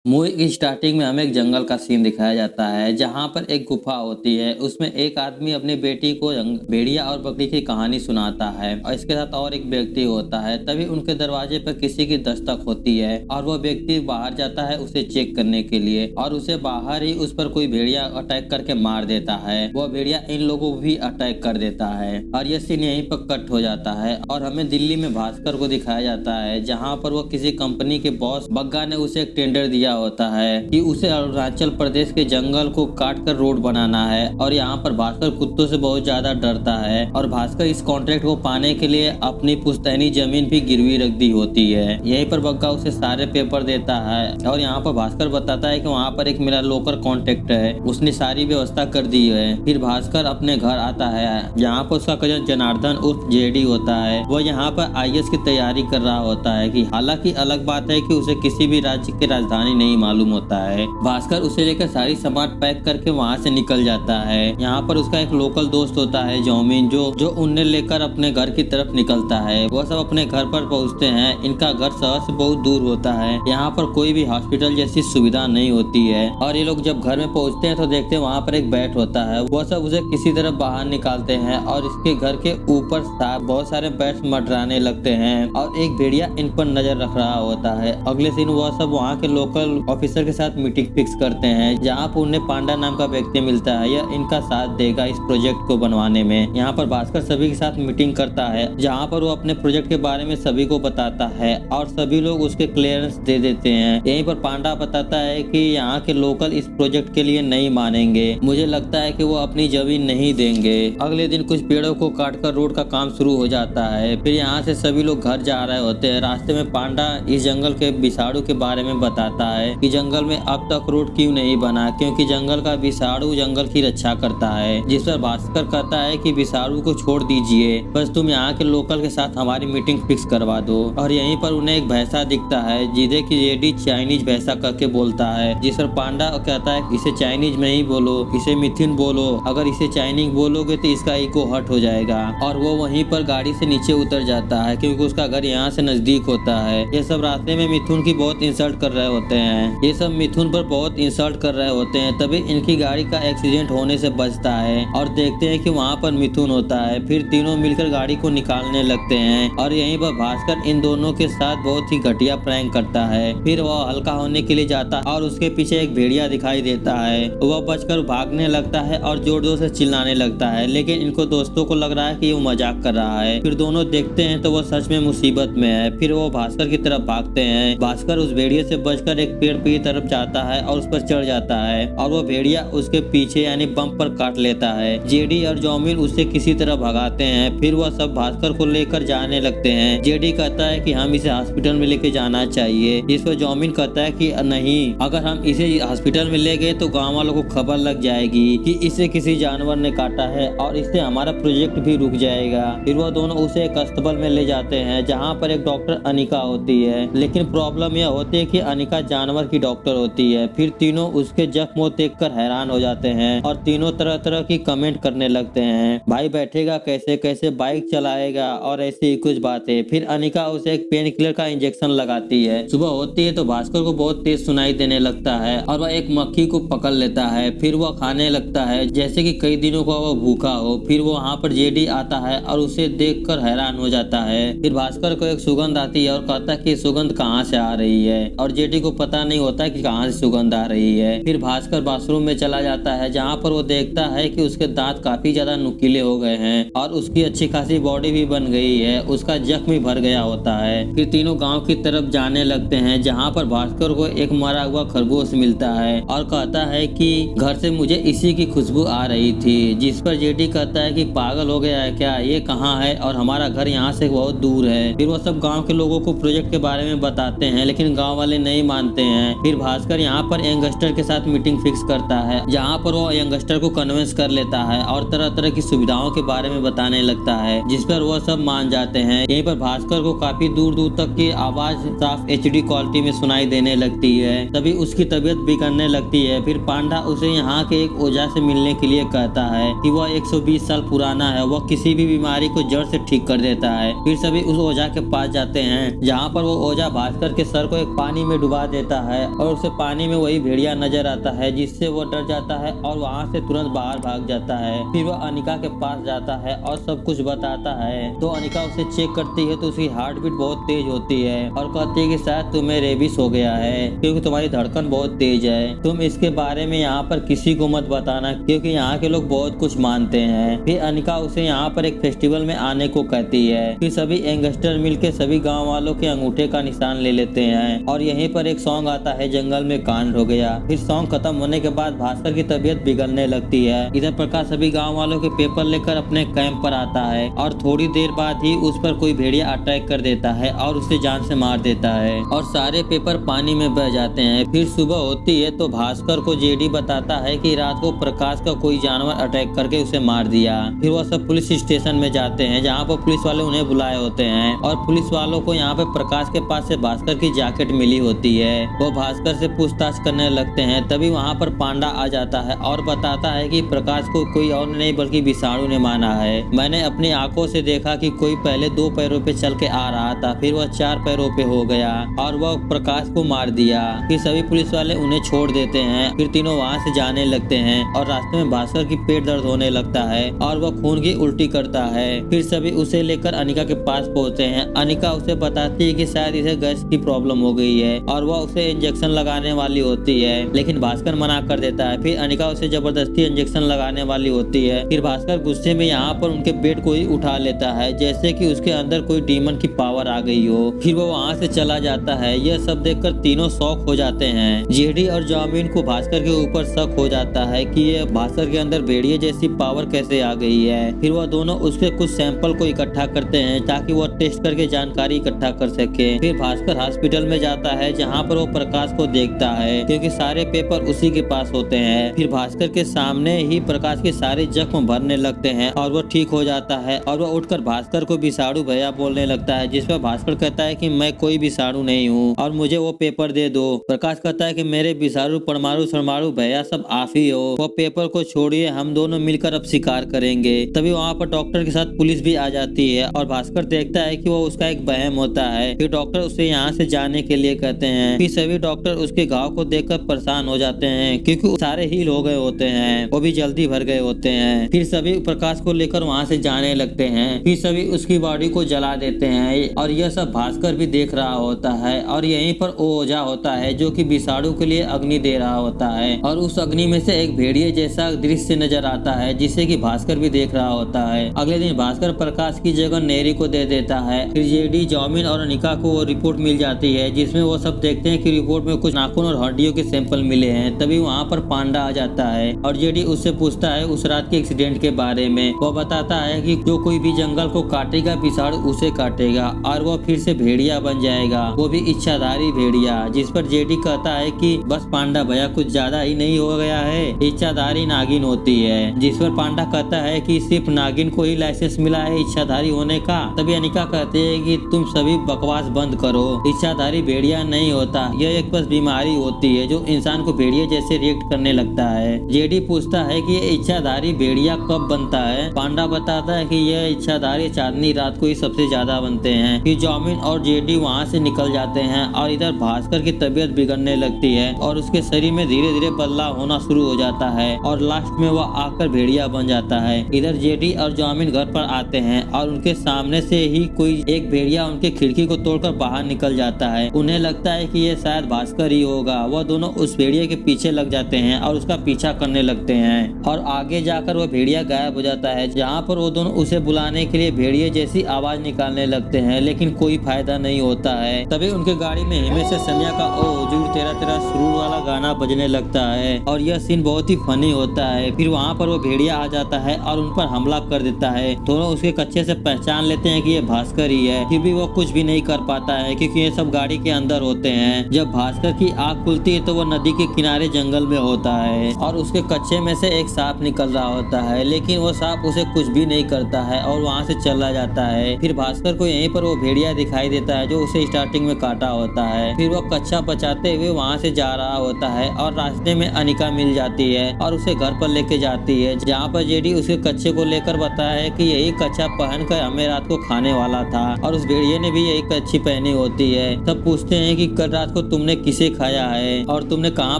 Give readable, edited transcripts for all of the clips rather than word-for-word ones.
Movie की starting में हमें एक जंगल का सीन दिखाया जाता है जहां पर एक गुफा होती है। उसमें एक आदमी अपनी बेटी को भेड़िया और बकरी की कहानी सुनाता है और इसके साथ और एक व्यक्ति होता है। तभी उनके दरवाजे पर किसी की दस्तक होती है और वह व्यक्ति बाहर जाता है उसे चेक करने के लिए और उसे बाहर ही उस पर कोई भेड़िया अटैक करके मार देता है। वह भेड़िया इन लोगों को भी अटैक कर देता है और यह सीन यहीं पर कट हो जाता है और हमें दिल्ली में भास्कर को दिखाया जाता है जहाँ पर वह किसी कंपनी के बॉस बग्गा ने उसे एक टेंडर दिया होता है कि उसे अरुणाचल प्रदेश के जंगल को काट कर रोड बनाना है और यहाँ पर भास्कर कुत्तों से बहुत ज्यादा डरता है और भास्कर इस कॉन्ट्रैक्ट को पाने के लिए अपनी पुश्तैनी जमीन भी गिरवी रख दी होती है। यहीं पर बग्गा उसे सारे पेपर देता है और यहाँ पर भास्कर बताता है कि वहाँ पर एक मेरा लोकल कॉन्ट्रैक्ट है, उसने सारी व्यवस्था कर दी है। फिर भास्कर अपने घर आता है यहाँ पर उसका कजन जनार्दन उर्फ जेडी होता है। वह यहाँ पर आईएएस की तैयारी कर रहा होता है कि हालांकि अलग बात है कि उसे किसी भी राज्य की राजधानी नहीं मालूम होता है। भास्कर उसे लेकर सारी सामान पैक करके वहाँ से निकल जाता है। यहाँ पर उसका एक लोकल दोस्त होता है जौमिन जो उन्हें लेकर अपने घर की तरफ निकलता है। वह सब अपने घर पर पहुँचते हैं। इनका घर शहर से बहुत दूर होता है। यहाँ पर कोई भी हॉस्पिटल जैसी सुविधा नहीं होती है और ये लोग जब घर में पहुँचते हैं तो देखते हैं वहाँ पर एक बैट होता है। वह सब उसे किसी तरह बाहर निकालते हैं और इसके घर के ऊपर बहुत सारे बैट्स मंडराने लगते हैं और एक भेड़िया इन पर नजर रख रहा होता है। अगले दिन वह सब वहाँ के लोकल ऑफिसर के साथ मीटिंग फिक्स करते हैं जहाँ पर उन्हें पांडा नाम का व्यक्ति मिलता है। यह इनका साथ देगा इस प्रोजेक्ट को बनवाने में। यहाँ पर भास्कर सभी के साथ मीटिंग करता है जहाँ पर वो अपने प्रोजेक्ट के बारे में सभी को बताता है और सभी लोग उसके क्लियरेंस दे देते हैं। यहीं पर पांडा बताता है कि यहाँ के लोकल इस प्रोजेक्ट के लिए नहीं मानेंगे। मुझे लगता है कि वो अपनी जमीन नहीं देंगे। अगले दिन कुछ पेड़ों को काटकर रोड का काम शुरू हो जाता है। फिर यहाँ से सभी लोग घर जा रहे होते हैं। रास्ते में पांडा इस जंगल के विषाणु के बारे में बताता है कि जंगल में अब तक रोड क्यों नहीं बना, क्योंकि जंगल का विषाणु जंगल की रक्षा करता है। जिस पर भास्कर कहता है कि विषाणु को छोड़ दीजिए, बस तुम यहाँ के लोकल के साथ हमारी मीटिंग फिक्स करवा दो। और यहीं पर उन्हें एक भैंसा दिखता है जिसे की रेडी चाइनीज भैंसा करके बोलता है। जिस पर पांडा कहता है इसे चाइनीज में ही बोलो, इसे मिथुन बोलो, अगर इसे चाइनीज बोलोगे तो इसका ईगो हर्ट हो जाएगा। और वो वहीं पर गाड़ी से नीचे उतर जाता है क्योंकि उसका घर यहाँ से नजदीक होता है। ये सब रास्ते में मिथुन की बहुत इंसल्ट कर रहे होते हैं। ये सब मिथुन पर बहुत इंसल्ट कर रहे होते हैं। तभी इनकी गाड़ी का एक्सीडेंट होने से बचता है और देखते हैं कि वहाँ पर मिथुन होता है। फिर तीनों मिलकर गाड़ी को निकालने लगते हैं और यहीं पर भास्कर इन दोनों के साथ बहुत ही घटिया प्रैंक करता है। फिर वह हल्का होने के लिए जाता है और उसके पीछे एक भेड़िया दिखाई देता है। वह बचकर भागने लगता है और जोर जोर से चिल्लाने लगता है, लेकिन इनको दोस्तों को लग रहा है कि वो मजाक कर रहा है। फिर दोनों देखते हैं तो वो सच में मुसीबत में है। फिर वो भास्कर की तरफ भागते हैं। भास्कर उस भेड़िए से बचकर एक पेड़ की तरफ जाता है और उस पर चढ़ जाता है और वो भेड़िया उसके पीछे यानी बम पर काट लेता है। जेडी और जौमिन उसे किसी तरह भगाते हैं। फिर वह सब भास्कर को लेकर जाने लगते हैं। जेडी कहता है कि हम इसे हॉस्पिटल में लेके जाना चाहिए। इस पर जौमिन कहता है कि नहीं, अगर हम इसे हॉस्पिटल में ले गए तो गाँव वालों को खबर लग जाएगी कि इसे किसी जानवर ने काटा है और इससे हमारा प्रोजेक्ट भी रुक जाएगा। फिर वह दोनों उसे एक अस्पताल में ले जाते हैं जहाँ पर एक डॉक्टर अनिका होती है, लेकिन प्रॉब्लम यह होती है कि अनिका जानवर की डॉक्टर होती है। फिर तीनों उसके जख्म देखकर हैरान हो जाते हैं और तीनों तरह तरह की कमेंट करने लगते हैं। भाई बैठेगा कैसे, कैसे बाइक चलाएगा और ऐसी ही कुछ बातें। फिर अनिका उसे एक पेन किलर का इंजेक्शन लगाती है। सुबह होती है तो भास्कर को बहुत तेज सुनाई देने लगता है और वह एक मक्खी को पकड़ लेता है। फिर वह खाने लगता है जैसे कि कई दिनों का वह भूखा हो। फिर वो वहाँ पर जेडी आता है और उसे देखकर हैरान हो जाता है। फिर भास्कर को एक सुगंध आती है और कहता है कि सुगंध कहाँ से आ रही है और जेडी को पता नहीं होता कि कहाँ से सुगंध आ रही है। फिर भास्कर बाथरूम में चला जाता है जहाँ पर वो देखता है कि उसके दांत काफी ज्यादा नुकीले हो गए हैं और उसकी अच्छी खासी बॉडी भी बन गई है। उसका जख्म भी भर गया होता है। फिर तीनों गाँव की तरफ जाने लगते हैं जहाँ पर भास्कर को एक मरा हुआ खरगोश मिलता है और कहता है कि घर से मुझे इसी की खुशबू आ रही थी। जिस पर जेडी कहता है कि पागल हो गया है क्या, ये कहाँ है और हमारा घर यहाँ से बहुत दूर है। फिर वो सब गांव के लोगों को प्रोजेक्ट के बारे में बताते हैं, लेकिन गांव वाले नहीं मानते हैं। फिर भास्कर यहाँ पर यंगस्टर के साथ मीटिंग फिक्स करता है जहाँ पर वो यंगस्टर को कन्विंस कर लेता है और तरह तरह की सुविधाओं के बारे में बताने लगता है, जिस पर वो सब मान जाते हैं। यहीं पर भास्कर को काफी दूर दूर तक की आवाज साफ HD क्वालिटी में सुनाई देने लगती है। तभी उसकी तबीयत बिगड़ने लगती है। फिर पांडा उसे यहाँ के एक ओझा से मिलने के लिए कहता है कि वह 120 साल पुराना है, वह किसी भी बीमारी को जड़ से ठीक कर देता है। फिर सभी उस ओझा के पास जाते हैं जहाँ पर वो ओझा भास्कर के सर को एक पानी में डुबा देता होता है और उसे पानी में वही भेड़िया नजर आता है, जिससे वो डर जाता है और वहाँ से तुरंत बाहर भाग जाता है। फिर वह अनिका के पास जाता है और सब कुछ बताता है। तो अनिका उसे चेक करती है तो उसकी हार्ट बीट बहुत तेज होती है और कहती है कि शायद तुम्हें रेबिस हो गया है, क्योंकि तुम्हारी धड़कन बहुत तेज है। तुम इसके बारे में यहाँ पर किसी को मत बताना, क्योंकि यहाँ के लोग बहुत कुछ मानते हैं। फिर अनिका उसे यहाँ पर एक फेस्टिवल में आने को कहती है। फिर सभी यंगस्टर मिलकर सभी गाँव वालों के अंगूठे का निशान ले लेते हैं और यहीं पर एक सॉन्ग आता है, जंगल में कांड हो गया। फिर सॉन्ग खत्म होने के बाद भास्कर की तबीयत बिगड़ने लगती है। इधर प्रकाश सभी गाँव वालों के पेपर लेकर अपने कैंप पर आता है और थोड़ी देर बाद ही उस पर कोई भेड़िया अटैक कर देता है और उसे जान से मार देता है और सारे पेपर पानी में बह जाते हैं। फिर सुबह होती है तो भास्कर को जेडी बताता है कि रात को प्रकाश का कोई जानवर अटैक करके उसे मार दिया। फिर वह सब पुलिस स्टेशन में जाते हैं, जहाँ पर पुलिस वाले उन्हें बुलाए होते हैं और पुलिस वालों को यहाँ पे प्रकाश के पास से भास्कर की जैकेट मिली होती है। वो भास्कर से पूछताछ करने लगते हैं। तभी वहाँ पर पांडा आ जाता है और बताता है कि प्रकाश को कोई और नहीं बल्कि विषाणु ने माना है। मैंने अपनी आंखों से देखा कि कोई पहले 2 पैरों पे चल के आ रहा था, फिर वह 4 पैरों पे हो गया और वह प्रकाश को मार दिया। फिर सभी पुलिस वाले उन्हें छोड़ देते हैं। फिर तीनों वहाँ से जाने लगते हैं और रास्ते में भास्कर की पेट दर्द होने लगता है और वह खून की उल्टी करता है। फिर सभी उसे लेकर अनिका के पास पहुँचते हैं। अनिका उसे बताती है कि शायद इसे गैस की प्रॉब्लम हो गई है और वह उसे इंजेक्शन लगाने वाली होती है, लेकिन भास्कर मना कर देता है। फिर अनिका उसे जबरदस्ती इंजेक्शन लगाने वाली होती है। फिर भास्कर गुस्से में यहाँ पर उनके बेड को ही उठा लेता है, जैसे कि उसके अंदर कोई डीमन की पावर आ गई हो। फिर वो वहाँ से चला जाता है। यह सब देखकर तीनों शॉक हो जाते हैं। जेडी और जामिन को भास्कर के ऊपर शक हो जाता है कि ये भास्कर के अंदर भेड़िए जैसी पावर कैसे आ गई है। फिर वह दोनों उसके कुछ सैंपल को इकट्ठा करते हैं ताकि वह टेस्ट करके जानकारी इकट्ठा कर सके। फिर भास्कर हॉस्पिटल में जाता है, जहाँ पर वो प्रकाश को देखता है, क्योंकि सारे पेपर उसी के पास होते हैं। फिर भास्कर के सामने ही प्रकाश के सारे जख्म भरने लगते हैं और वो ठीक हो जाता है और वह उठकर भास्कर को विषाणु भैया बोलने लगता है, जिस पर भास्कर कहता है कि मैं कोई विषाणु नहीं हूँ और मुझे वो पेपर दे दो। प्रकाश कहता है कि मेरे विषाणु परमाणु सरमाणु भैया सब आप ही हो, वो पेपर को छोड़िए, हम दोनों मिलकर अब शिकार करेंगे। तभी वहाँ पर डॉक्टर के साथ पुलिस भी आ जाती है और भास्कर देखता है कि वो उसका एक वहम होता है। फिर डॉक्टर उसे यहाँ से जाने के लिए कहते हैं। फिर सभी डॉक्टर उसके घाव को देखकर परेशान हो जाते हैं, क्योंकि सारे हील हो गए होते हैं, वो भी जल्दी भर गए होते हैं। फिर सभी प्रकाश को लेकर वहाँ से जाने लगते हैं। फिर सभी उसकी बॉडी को जला देते हैं और यह सब भास्कर भी देख रहा होता है और यहीं पर ओझा होता है, जो कि विषाणु के लिए अग्नि दे रहा होता है और उस अग्नि में से एक भेड़िए जैसा दृश्य नजर आता है, जिसे कि भास्कर भी देख रहा होता है। अगले दिन भास्कर प्रकाश की जगह नेरी को दे देता है। फिर जेडी, जामिन और अनिका को वो रिपोर्ट मिल जाती है, जिसमें वो सब देखते हैं कि रिपोर्ट में कुछ नाखून और हड्डियों के सैंपल मिले हैं। तभी वहाँ पर पांडा आ जाता है और जेडी उससे पूछता है उस रात के एक्सीडेंट के बारे में। वो बताता है कि जो कोई भी जंगल को काटेगा विषाणु उसे काटेगा और वो फिर से भेड़िया बन जाएगा, वो भी इच्छाधारी भेड़िया। जिस पर जेडी कहता है कि बस पांडा भैया कुछ ज्यादा ही नहीं हो गया है, इच्छाधारी नागिन होती है। जिस पर पांडा कहता है कि सिर्फ नागिन को ही लाइसेंस मिला है इच्छाधारी होने का। तभी अनिका कहते हैं कि तुम सभी बकवास बंद करो, इच्छाधारी भेड़िया नहीं होता, यह एक बस बीमारी होती है जो इंसान को भेड़िया जैसे रिएक्ट करने लगता है। जेडी पूछता है कि ये इच्छाधारी भेड़िया कब बनता है। पांडा बताता है कि यह इच्छाधारी चांदनी रात को ही सबसे ज्यादा बनते हैं। फिर जामिन और जेडी वहाँ से निकल जाते हैं और इधर भास्कर की तबीयत बिगड़ने लगती है और उसके शरीर में धीरे धीरे बदलाव होना शुरू हो जाता है और लास्ट में वह आकर भेड़िया बन जाता है। इधर जेडी और जामिन घर पर आते हैं और उनके सामने से ही कोई एक भेड़िया उनके खिड़की को तोड़कर बाहर निकल जाता है। उन्हें लगता है कि यह शायद भास्कर ही होगा। वह दोनों उस भेड़िया के पीछे लग जाते हैं और उसका पीछा करने लगते हैं और आगे जाकर वह भेड़िया गायब हो जाता है, जहाँ पर वो दोनों उसे बुलाने के लिए भेड़िए जैसी आवाज निकालने लगते हैं, लेकिन कोई फायदा नहीं होता है। तभी उनके गाड़ी में हिमेश रेशमिया का ओ हुजूर तेरा तेरा सुरूर वाला गाना बजने लगता है और यह सीन बहुत ही फनी होता है। फिर वहाँ पर वो भेड़िया आ जाता है और उन पर हमला कर देता है। दोनों उसके कच्चे से पहचान लेते हैं कि ये भास्कर ही है, फिर भी वो कुछ भी नहीं कर पाता है क्योंकि ये सब गाड़ी के अंदर होते हैं। जब भास्कर की आँख खुलती है तो वो नदी के किनारे जंगल में होता है और उसके कच्चे में से एक सांप निकल रहा होता है, लेकिन वो सांप उसे कुछ भी नहीं करता है और वहाँ से चला जाता है। फिर भास्कर को यहीं पर वो भेड़िया दिखाई देता है जो उसे स्टार्टिंग में काटा होता है। फिर वो कच्चा बचाते हुए वहाँ से जा रहा होता है और रास्ते में अनिका मिल जाती है और उसे घर पर लेके जाती है, जहाँ पर जेडी उसके कच्चे को लेकर बताया है कि यही कच्चा पहन कर हमें रात को खाने वाला था और उस भेड़िए ने भी यही कच्ची पहनी होती है। सब पूछते हैं कि कल रात को को तुमने किसे खाया है और तुमने कहाँ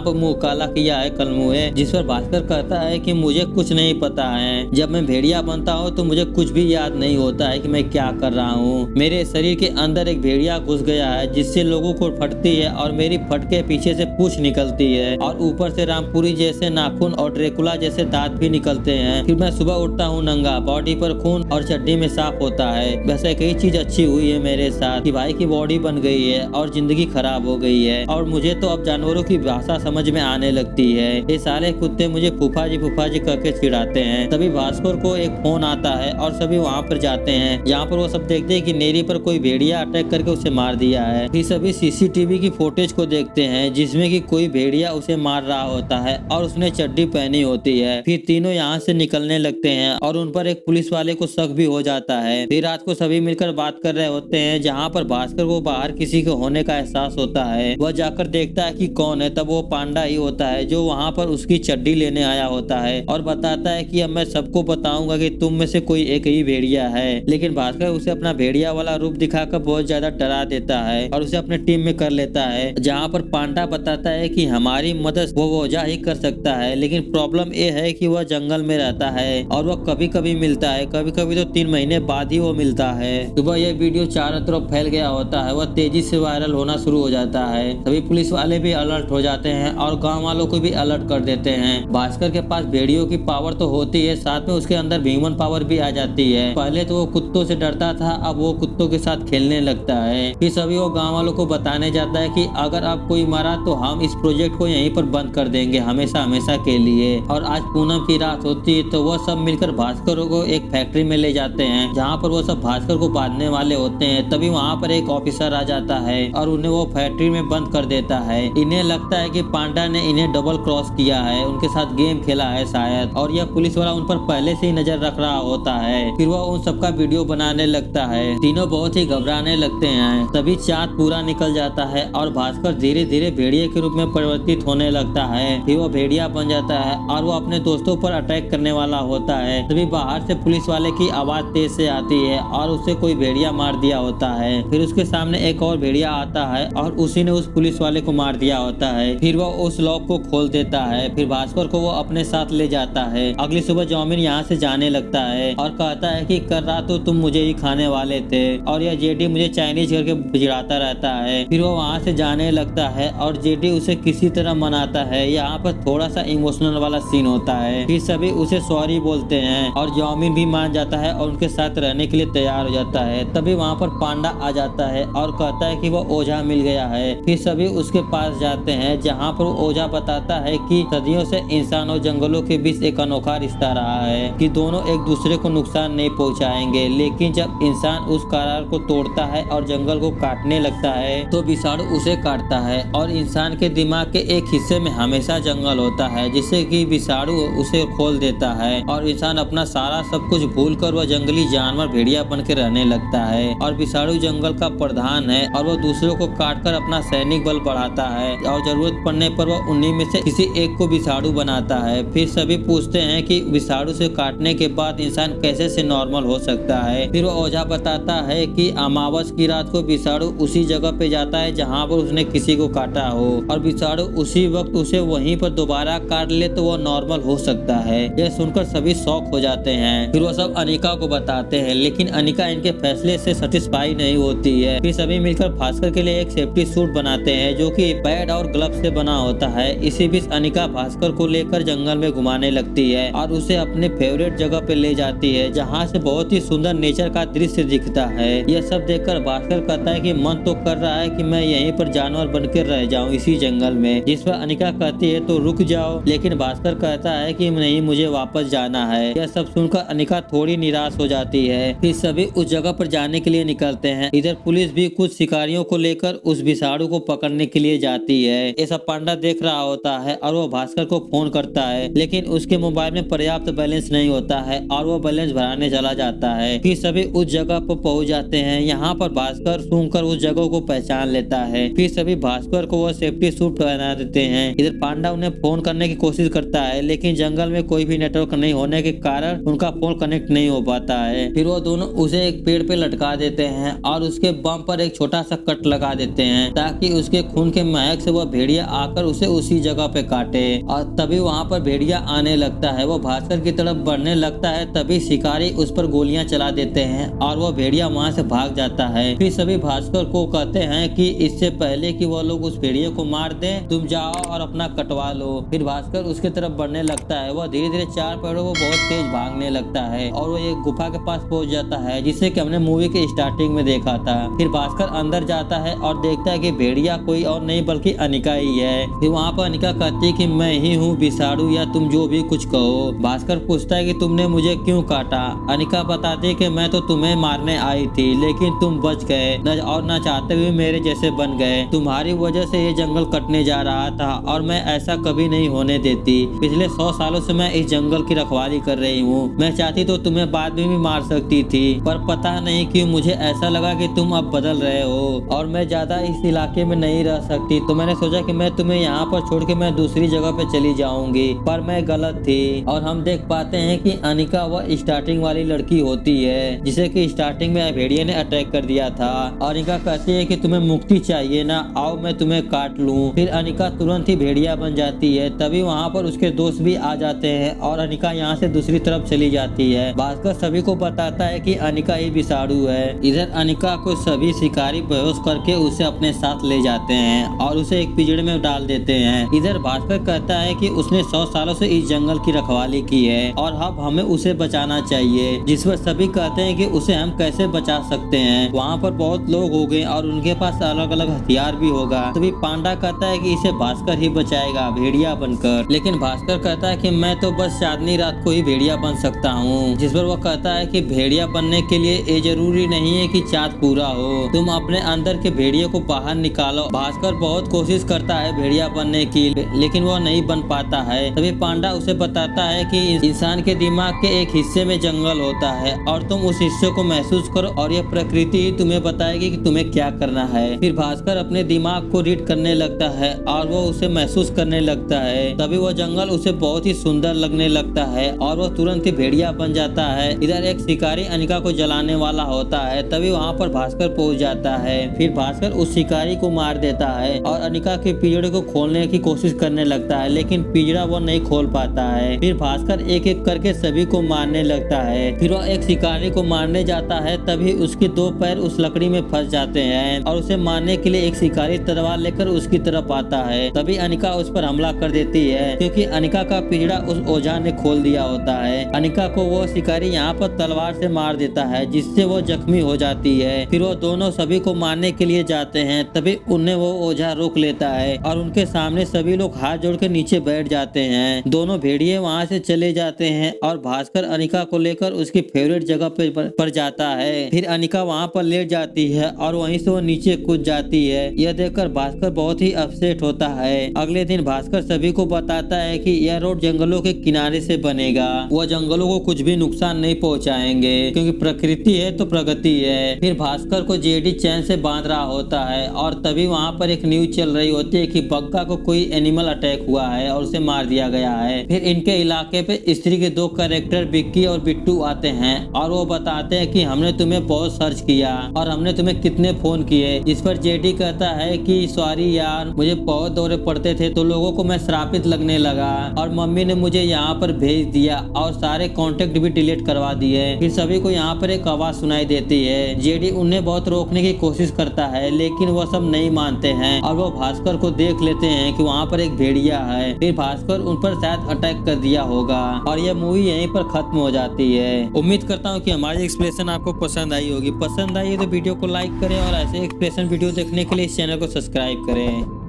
पर मुंह काला किया है कलमुए। जिस पर भास्कर कहता है कि मुझे कुछ नहीं पता है, जब मैं भेड़िया बनता हूँ तो मुझे कुछ भी याद नहीं होता है कि मैं क्या कर रहा हूँ। मेरे शरीर के अंदर एक भेड़िया घुस गया है जिससे लोगों को फटती है और मेरी फट के पीछे से पूंछ निकलती है और ऊपर से रामपुरी जैसे नाखून और ड्रेकुला जैसे दांत भी निकलते हैं। फिर मैं सुबह उठता हूँ नंगा, बॉडी पर खून और चड्डी में साफ होता है। वैसे कई चीज अच्छी हुई है मेरे साथ कि भाई की बॉडी बन गई है और जिंदगी खराब हो गई है और मुझे तो अब जानवरों की भाषा समझ में आने लगती है। ये सारे कुत्ते मुझे फूफा जी करके चिढ़ाते हैं। तभी भास्कर को एक फोन आता है और सभी वहाँ पर जाते हैं, जहाँ पर वो सब देखते हैं कि नेरी पर कोई भेड़िया अटैक करके उसे मार दिया है। फिर सभी सीसीटीवी की फुटेज को देखते हैं जिसमें कि कोई भेड़िया उसे मार रहा होता है और उसने चड्डी पहनी होती है। फिर तीनों यहाँ से निकलने लगते हैं और उन पर एक पुलिस वाले को शक भी हो जाता है। फिर रात को सभी मिलकर बात कर रहे होते हैं, जहाँ पर भास्कर को बाहर किसी के होने का एहसास होता है। वह जाकर देखता है कि कौन है, तब वो पांडा ही होता है जो वहाँ पर उसकी चड्डी लेने आया होता है और बताता है कि अब मैं सबको बताऊंगा कि तुम में से कोई एक ही भेड़िया है। लेकिन भास्कर उसे अपना भेड़िया वाला रूप दिखाकर बहुत ज्यादा डरा देता है और उसे अपने टीम में कर लेता है, जहाँ पर पांडा बताता है कि हमारी मदद वो ओझा ही कर सकता है, लेकिन प्रॉब्लम ये है कि वह जंगल में रहता है और वह कभी कभी मिलता है, कभी कभी तो 3 महीने बाद ही वो मिलता है। सुबह यह वीडियो चारों तरफ फैल गया होता है, वह तेजी से वायरल होना शुरू हो जाता है। सभी पुलिस वाले भी अलर्ट हो जाते हैं और गाँव वालों को भी अलर्ट कर देते हैं। भास्कर के पास भेड़ियों की पावर तो होती है, साथ में उसके अंदर ह्यूमन पावर भी आ जाती है। पहले तो वो कुत्तों से डरता था, अब वो कुत्तों के साथ खेलने लगता है। फिर सभी वो गांव वालों को बताने जाता है कि अगर अब कोई मरा तो हम इस प्रोजेक्ट को यहीं पर बंद कर देंगे हमेशा हमेशा के लिए। और आज पूनम की रात होती है तो वह सब मिलकर भास्कर को एक फैक्ट्री में ले जाते हैं, जहाँ पर वो सब भास्कर को बांधने वाले होते हैं। तभी वहाँ पर एक ऑफिसर आ जाता है और उन्हें वो फैक्ट्री में बंद कर देता है। इन्हें लगता है कि पांडा ने इन्हें डबल क्रॉस किया है, उनके साथ गेम खेला है शायद, और यह पुलिस वाला उन पर पहले से ही नजर रख रहा होता है। फिर वह उन सबका वीडियो बनाने लगता है। तीनों बहुत ही घबराने लगते हैं। तभी चाँद पूरा निकल जाता है और भास्कर धीरे धीरे भेड़िए के रूप में परिवर्तित होने लगता है। फिर वो भेड़िया बन जाता है और वो अपने दोस्तों पर अटैक करने वाला होता है। तभी बाहर से पुलिस वाले की आवाज तेज से आती है और उसे कोई भेड़िया मार दिया होता है। फिर उसके सामने एक और भेड़िया आता है और उसी ने उस पुलिस वाले को मार दिया होता है। फिर वो उस लॉक को खोल देता है। फिर भास्कर को वो अपने साथ ले जाता है। अगली सुबह जॉमिन यहाँ से जाने लगता है और कहता है कि कल रात तो तुम मुझे ही खाने वाले थे और यह जेडी मुझे चाइनीज करके बिगड़ाता रहता है। फिर वो वहाँ से जाने लगता है और जेडी उसे किसी तरह मनाता है। यहाँ पर थोड़ा सा इमोशनल वाला सीन होता है। फिर सभी उसे सॉरी बोलते हैं और जॉमिन भी मान जाता है और उनके साथ रहने के लिए तैयार हो जाता है। तभी वहाँ पर पांडा आ जाता है और कहता है कि वो ओझा मिल गया है। फिर सभी उसके पास जाते हैं, जहाँ पर ओझा बताता है कि सदियों से इंसान और जंगलों के बीच एक अनोखा रिश्ता रहा है कि दोनों एक दूसरे को नुकसान नहीं पहुंचाएंगे, लेकिन जब इंसान उस करार को तोड़ता है और जंगल को काटने लगता है तो विषाणु उसे काटता है और इंसान के दिमाग के एक हिस्से में हमेशा जंगल होता है, जिससे कि विषाणु उसे खोल देता है और इंसान अपना सारा सब कुछ भूलकर वह जंगली जानवर भेड़िया बन के रहने लगता है। और विषाणु जंगल का प्रधान है और वह दूसरों को काटकर अपना सैनिक बल बढ़ाता है और जरूरत पड़ने पर वह उन्हीं में से किसी एक को विषाणु बनाता है। फिर सभी पूछते हैं कि विषाणु से काटने के बाद इंसान कैसे से नॉर्मल हो सकता है। फिर वो ओझा बताता है कि अमावस की रात को विषाणु उसी जगह पे जाता है जहाँ पर उसने किसी को काटा हो और विषाणु उसी वक्त उसे वहीं पर दोबारा काट ले तो वो नॉर्मल हो सकता है। यह सुनकर सभी शॉक हो जाते हैं। फिर वो सब अनिका को बताते हैं, लेकिन अनिका इनके फैसले से सेटिस्फाई नहीं होती है। फिर सभी मिलकर भास्कर के लिए एक सेफ्टी सूट बनाते हैं जो कि पैड और ग्लव से बना होता है। इसी बीच अनिका भास्कर को लेकर जंगल में घुमाने लगती है और उसे अपने फेवरेट जगह पे ले जाती है, जहाँ से बहुत ही सुंदर नेचर का दृश्य दिखता है। यह सब देखकर भास्कर कहता है कि मन तो कर रहा है कि मैं यहीं पर जानवर बनकर रह जाऊं इसी जंगल में। जिस पर अनिका कहती है तो रुक जाओ, लेकिन भास्कर कहता है कि नहीं, मुझे वापस जाना है। यह सब सुनकर अनिका थोड़ी निराश हो जाती है। फिर सभी उस जगह पर जाने के लिए निकलते हैं। इधर पुलिस भी कुछ शिकारियों को लेकर उस विषाणु को पकड़ने के लिए जाती है। ये सब पांडा देख रहा होता है और वो भास्कर को फोन करता है, लेकिन उसके मोबाइल में पर्याप्त बैलेंस नहीं होता है और वो बैलेंस भराने चला जाता है। फिर सभी उस जगह पर पहुंच जाते हैं। यहाँ पर भास्कर सूंघकर उस जगह को पहचान लेता है। फिर सभी भास्कर को वो सेफ्टी सूट पहना देते हैं। इधर पांडा उन्हें फोन करने की कोशिश करता है, लेकिन जंगल में कोई भी नेटवर्क नहीं होने के कारण उनका फोन कनेक्ट नहीं हो पाता है। फिर वो दोनों उसे एक पेड़ पे लटका देते हैं और उसके बम पर एक छोटा सा कट लगा देते हैं ताकि ताकि उसके खून के महक से वह भेड़िया आकर उसे उसी जगह पे काटे। और तभी वहाँ पर भेड़िया आने लगता है, वो भास्कर की तरफ बढ़ने लगता है। तभी शिकारी उस पर गोलियां चला देते हैं और वह भेड़िया वहाँ से भाग जाता है। फिर सभी भास्कर को कहते हैं कि इससे पहले कि वह लोग उस भेड़िए को मार दें, तुम जाओ और अपना कटवा लो। फिर भास्कर उसके तरफ बढ़ने लगता है। वह धीरे धीरे 4 पैरों को बहुत तेज भागने लगता है और वो एक गुफा के पास पहुंच जाता है, जिसे कि हमने मूवी के स्टार्टिंग में देखा था। फिर भास्कर अंदर जाता है और देखता है कि भेड़िया कोई और नहीं बल्कि अनिका ही है। फिर वहाँ पर अनिका कहती है कि मैं ही हूँ बिसाड़ू, या तुम जो भी कुछ कहो। भास्कर पूछता है कि तुमने मुझे क्यों काटा। अनिका बताती है कि मैं तो तुम्हें मारने आई थी, लेकिन तुम बच गए और न चाहते हुए मेरे जैसे बन गए। तुम्हारी वजह से ये जंगल कटने जा रहा था और मैं ऐसा कभी नहीं होने देती। पिछले 100 सालों से मैं इस जंगल की रखवाली कर रही हूँ। मैं चाहती तो तुम्हें बाद में भी मार सकती थी, पर पता नहीं क्यों मुझे ऐसा लगा कि तुम अब बदल रहे हो और मैं ज्यादा इस इलाके में नहीं रह सकती। तो मैंने सोचा कि मैं तुम्हें यहाँ पर छोड़ के मैं दूसरी जगह पे चली जाऊंगी, पर मैं गलत थी। और हम देख पाते हैं कि अनिका वह स्टार्टिंग वाली लड़की होती है जिसे कि स्टार्टिंग में भेड़िए ने अटैक कर दिया था। अनिका कहती है कि तुम्हें मुक्ति चाहिए ना, आओ मैं तुम्हें काट लूं। फिर अनिका तुरंत ही भेड़िया बन जाती है। तभी वहाँ पर उसके दोस्त भी आ जाते हैं और अनिका यहाँ से दूसरी तरफ चली जाती है। भास्कर सभी को बताता है कि अनिका ही बिसाड़ू है। इधर अनिका को सभी शिकारी बेहोश करके उसे अपने साथ ले जाते हैं और उसे एक पिंजड़े में डाल देते हैं। इधर भास्कर कहता है कि उसने 100 सालों से इस जंगल की रखवाली की है और अब हमें उसे बचाना चाहिए। जिस पर सभी कहते हैं कि उसे हम कैसे बचा सकते हैं, वहाँ पर बहुत लोग हो गए और उनके पास अलग अलग हथियार भी होगा। तभी पांडा कहता है कि इसे भास्कर ही बचाएगा भेड़िया बनकर। लेकिन भास्कर कहता है कि मैं तो बस चांदनी रात को ही भेड़िया बन सकता हूँ। जिस पर वो कहता है कि भेड़िया बनने के लिए ये जरूरी नहीं है कि चाँद पूरा हो, तुम अपने अंदर के भेड़िए को बाहर निकालो। भास्कर बहुत कोशिश करता है भेड़िया बनने की, लेकिन वो नहीं बन पाता है। तभी पांडा उसे बताता है कि इंसान के दिमाग के एक हिस्से में जंगल होता है और तुम उस हिस्से को महसूस करो और यह प्रकृति ही तुम्हें बताएगी कि तुम्हें क्या करना है। फिर भास्कर अपने दिमाग को रीड करने लगता है और वो उसे महसूस करने लगता है। तभी वो जंगल उसे बहुत ही सुंदर लगने लगता है और वो तुरंत ही भेड़िया बन जाता है। इधर एक शिकारी अनिका को जलाने वाला होता है। तभी वहाँ पर भास्कर पहुँच जाता है। फिर भास्कर उस शिकारी को मार देता है और अनिका के पिंजड़े को खोलने की कोशिश करने लगता है, लेकिन पिंजड़ा वो नहीं खोल पाता है। फिर भास्कर एक एक करके सभी को मारने लगता है। फिर वो एक शिकारी को मारने जाता है, तभी उसके 2 पैर उस लकड़ी में फंस जाते हैं और उसे मारने के लिए एक शिकारी तलवार लेकर उसकी तरफ आता है। तभी अनिका उस पर हमला कर देती है, क्योंकि अनिका का पिंजड़ा उस ओझा ने खोल दिया होता है। अनिका को वो शिकारी यहाँ पर तलवार से मार देता है, जिससे वो जख्मी हो जाती है। फिर वो दोनों सभी को मारने के लिए जाते हैं। तभी उन्हें वो ओझा रोक लेता है और उनके सामने सभी लोग हाथ जोड़ के नीचे बैठ जाते हैं। दोनों भेड़िए वहाँ से चले जाते हैं और भास्कर अनिका को लेकर उसकी फेवरेट जगह पर जाता है। फिर अनिका वहाँ पर लेट जाती है और वहीं से वो नीचे कूद जाती है। यह देखकर भास्कर बहुत ही अपसेट होता है। अगले दिन भास्कर सभी को बताता है कि यह रोड जंगलों के किनारे से बनेगा, वह जंगलों को कुछ भी नुकसान नहीं पहुँचाएंगे, क्योंकि प्रकृति है तो प्रगति है। फिर भास्कर को जेडी चैन से बांध रहा होता है और तभी वहाँ पर एक न्यूज चल रही होती है कि बग्गा को कोई एनिमल अटैक हुआ है और उसे मार दिया गया है। फिर इनके इलाके पे स्त्री के 2 कैरेक्टर बिक्की और बिट्टू आते हैं और वो बताते हैं कि हमने तुम्हें बहुत सर्च किया और हमने तुम्हें कितने फोन किए। इस पर जेडी कहता है कि सॉरी यार, मुझे बहुत दौरे पड़ते थे तो लोगों को मैं श्रापित लगने लगा और मम्मी ने मुझे यहाँ पर भेज दिया और सारे कॉन्टेक्ट भी डिलीट करवा दिए। फिर सभी को यहाँ पर एक आवाज सुनाई देती है। जेडी उन्हें बहुत रोकने की कोशिश करता है, लेकिन वो सब नहीं मानते हैं और वो भास्कर को देख लेते हैं कि वहाँ पर एक भेड़िया है। फिर भास्कर उन पर शायद अटैक कर दिया होगा और यह मूवी यहीं पर खत्म हो जाती है। उम्मीद करता हूँ कि हमारी एक्सप्लेनेशन आपको पसंद आई होगी। पसंद आई है तो वीडियो को लाइक करें और ऐसे एक्सप्लेनेशन वीडियो देखने के लिए इस चैनल को सब्सक्राइब करें।